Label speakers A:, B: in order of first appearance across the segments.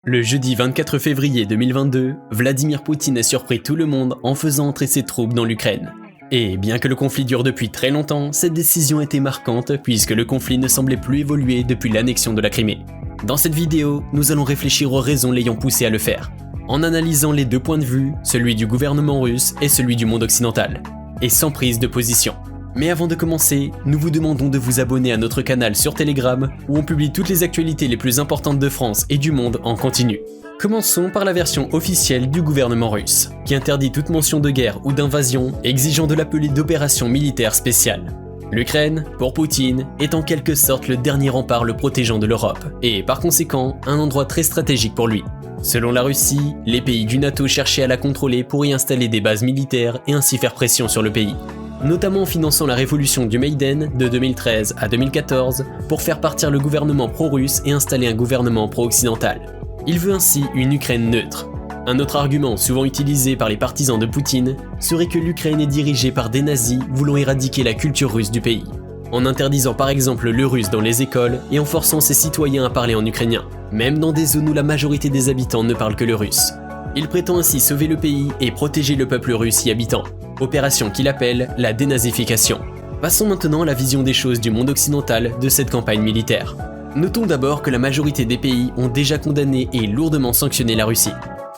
A: Le jeudi 24 février 2022, Vladimir Poutine a surpris tout le monde en faisant entrer ses troupes dans l'Ukraine. Et bien que le conflit dure depuis très longtemps, cette décision était marquante puisque le conflit ne semblait plus évoluer depuis l'annexion de la Crimée. Dans cette vidéo, nous allons réfléchir aux raisons l'ayant poussé à le faire, en analysant les deux points de vue, celui du gouvernement russe et celui du monde occidental, et sans prise de position. Mais avant de commencer, nous vous demandons de vous abonner à notre canal sur Telegram où on publie toutes les actualités les plus importantes de France et du monde en continu. Commençons par la version officielle du gouvernement russe, qui interdit toute mention de guerre ou d'invasion, exigeant de l'appeler d'opération militaire spéciale. L'Ukraine, pour Poutine, est en quelque sorte le dernier rempart le protégeant de l'Europe, et par conséquent, un endroit très stratégique pour lui. Selon la Russie, les pays du NATO cherchaient à la contrôler pour y installer des bases militaires et ainsi faire pression sur le pays, notamment en finançant la révolution du Maïdan de 2013 à 2014 pour faire partir le gouvernement pro-russe et installer un gouvernement pro-occidental. Il veut ainsi une Ukraine neutre. Un autre argument souvent utilisé par les partisans de Poutine serait que l'Ukraine est dirigée par des nazis voulant éradiquer la culture russe du pays, en interdisant par exemple le russe dans les écoles et en forçant ses citoyens à parler en ukrainien, même dans des zones où la majorité des habitants ne parlent que le russe. Il prétend ainsi sauver le pays et protéger le peuple russe y habitant, opération qu'il appelle la dénazification. Passons maintenant à la vision des choses du monde occidental de cette campagne militaire. Notons d'abord que la majorité des pays ont déjà condamné et lourdement sanctionné la Russie.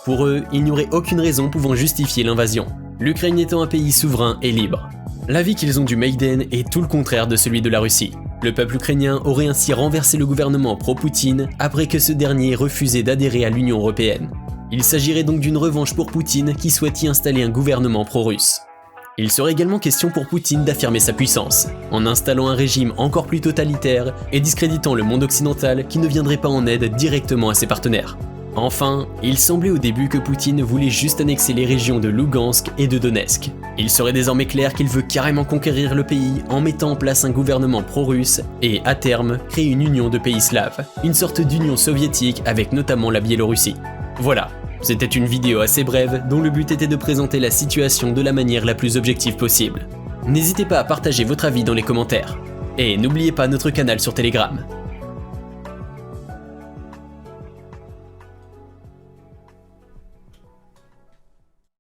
A: Pour eux, il n'y aurait aucune raison pouvant justifier l'invasion, l'Ukraine étant un pays souverain et libre. L'avis qu'ils ont du Maïdan est tout le contraire de celui de la Russie. Le peuple ukrainien aurait ainsi renversé le gouvernement pro-Poutine après que ce dernier ait refusé d'adhérer à l'Union européenne. Il s'agirait donc d'une revanche pour Poutine qui souhaite y installer un gouvernement pro-russe. Il serait également question pour Poutine d'affirmer sa puissance, en installant un régime encore plus totalitaire et discréditant le monde occidental qui ne viendrait pas en aide directement à ses partenaires. Enfin, il semblait au début que Poutine voulait juste annexer les régions de Lugansk et de Donetsk. Il serait désormais clair qu'il veut carrément conquérir le pays en mettant en place un gouvernement pro-russe et, à terme, créer une union de pays slaves, une sorte d'union soviétique avec notamment la Biélorussie. Voilà. C'était une vidéo assez brève dont le but était de présenter la situation de la manière la plus objective possible. N'hésitez pas à partager votre avis dans les commentaires. Et n'oubliez pas notre canal sur Telegram.